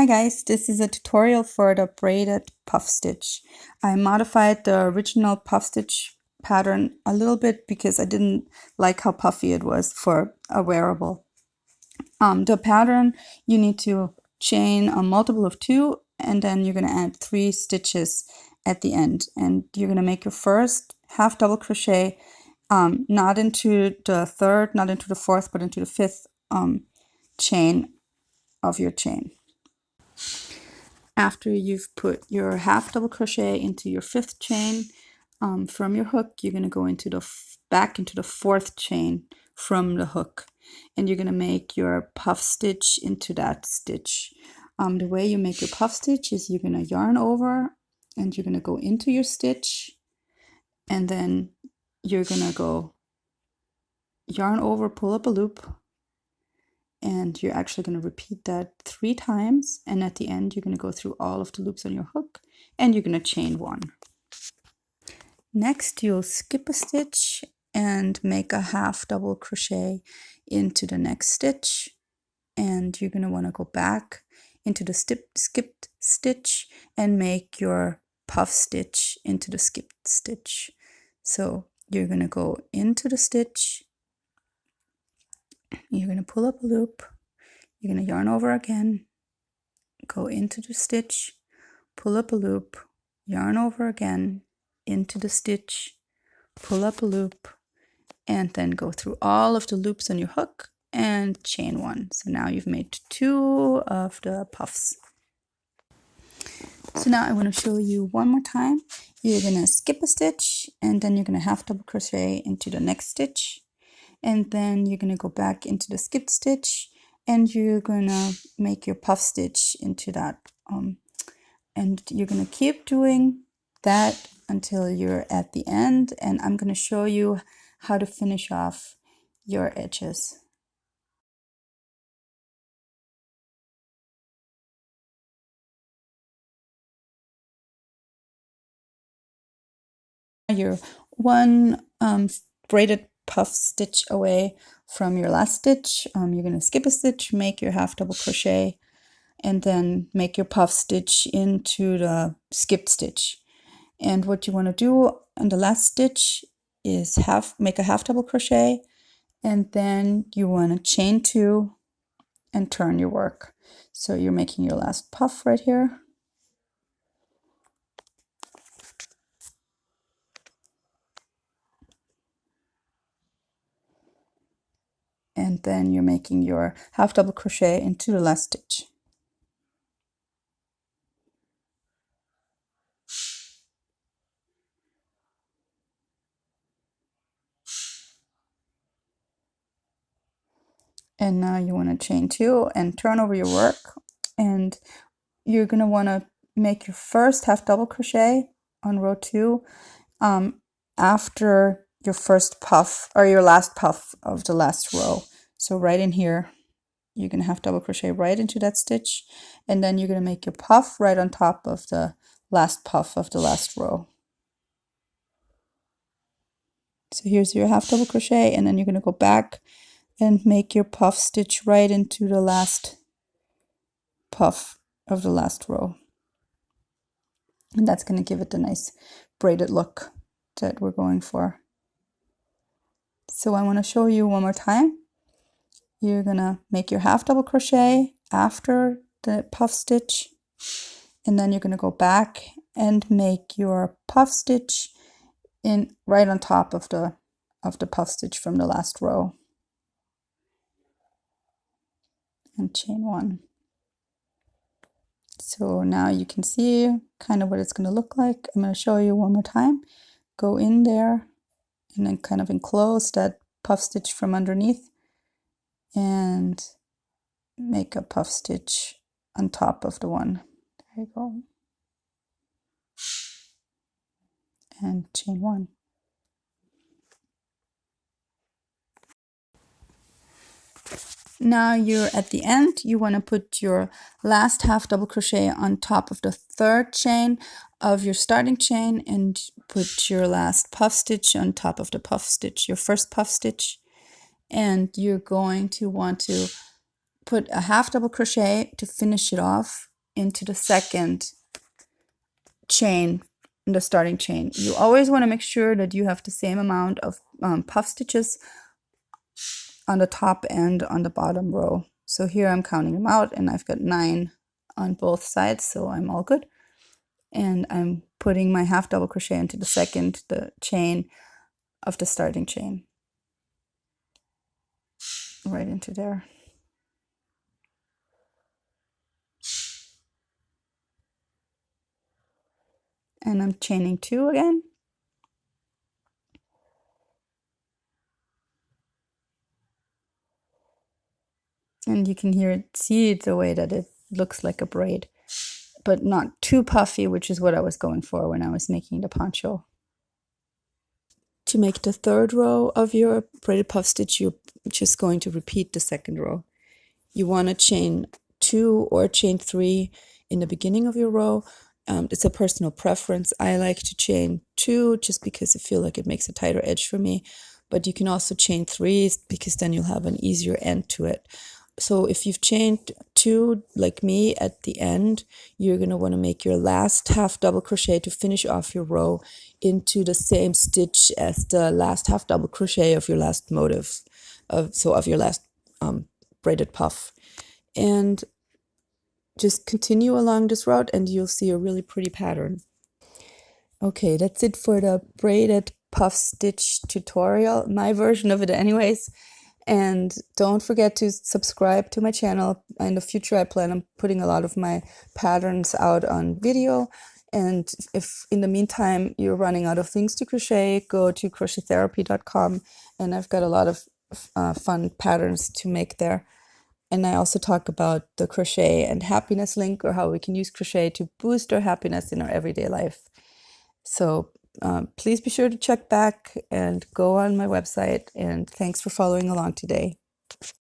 Hi guys, this is a tutorial for the braided puff stitch. I modified the original puff stitch pattern a little bit because I didn't like how puffy it was for a wearable. The pattern, you need to chain a multiple of 2 and then you're going to add 3 stitches at the end, and you're going to make your first half double crochet not into the third, not into the fourth, but into the fifth chain of your chain. After you've put your half double crochet into your fifth chain from your hook, you're going to go into the back into the fourth chain from the hook, and you're going to make your puff stitch into that stitch. The way you make your puff stitch is you're going to yarn over and you're going to go into your stitch, and then you're going to go yarn over, pull up a loop, and you're actually going to repeat that 3 times, and at the end you're going to go through all of the loops on your hook and you're going to chain 1. Next, you'll skip a stitch and make a half double crochet into the next stitch, and you're going to want to go back into the skipped stitch and make your puff stitch into the skipped stitch. So you're going to go into the stitch, you're going to pull up a loop, you're going to yarn over again, go into the stitch, pull up a loop, yarn over again, into the stitch, pull up a loop, and then go through all of the loops on your hook and chain 1. So now you've made 2 of the puffs. So now I want to show you one more time. You're going to skip a stitch and then you're going to half double crochet into the next stitch, and then you're going to go back into the skipped stitch and you're going to make your puff stitch into that, and you're going to keep doing that until you're at the end, and I'm going to show you how to finish off your edges. You're one braided puff stitch away from your last stitch. You're going to skip a stitch, make your half double crochet, and then make your puff stitch into the skipped stitch. And what you want to do on the last stitch is make a half double crochet, and then you want to chain 2 and turn your work. So you're making your last puff right here. And then you're making your half double crochet into the last stitch. And now you want to chain 2 and turn over your work, and you're going to want to make your first half double crochet on row 2 after your first puff or your last puff of the last row. So right in here, you're going to half double crochet right into that stitch, and then you're going to make your puff right on top of the last puff of the last row. So here's your half double crochet, and then you're going to go back and make your puff stitch right into the last puff of the last row. And that's going to give it the nice braided look that we're going for. So I want to show you one more time. You're going to make your half double crochet after the puff stitch, and then you're going to go back and make your puff stitch in right on top of the puff stitch from the last row, and chain 1. So now you can see kind of what it's going to look like. I'm going to show you one more time. Go in there and then kind of enclose that puff stitch from underneath and make a puff stitch on top of the one. There you go. And chain 1. Now you're at the end. You want to put your last half double crochet on top of the third chain of your starting chain and put your last puff stitch on top of the puff stitch, your first puff stitch. And you're going to want to put a half double crochet to finish it off into the second chain in the starting chain. You always want to make sure that you have the same amount of puff stitches on the top and on the bottom row. So here I'm counting them out, and I've got 9 on both sides, so I'm all good. And I'm putting my half double crochet into the chain of the starting chain, right into there. And I'm chaining 2 again. And you can see the way that it looks like a braid, but not too puffy, which is what I was going for when I was making the poncho. To make the third row of your braided puff stitch, you're just going to repeat the second row. You want to chain 2 or chain 3 in the beginning of your row. It's a personal preference. I like to chain 2 just because I feel like it makes a tighter edge for me, but you can also chain 3 because then you'll have an easier end to it. So if you've chained 2 like me at the end, you're going to want to make your last half double crochet to finish off your row into the same stitch as the last half double crochet of your last motif, of your last braided puff. And just continue along this route and you'll see a really pretty pattern. Okay, that's it for the braided puff stitch tutorial, my version of it anyways. And don't forget to subscribe to my channel. In the future, I plan on putting a lot of my patterns out on video. And if in the meantime you're running out of things to crochet, go to crochetherapy.com, and I've got a lot of fun patterns to make there. And I also talk about the crochet and happiness link, or how we can use crochet to boost our happiness in our everyday life. So please be sure to check back and go on my website. And thanks for following along today.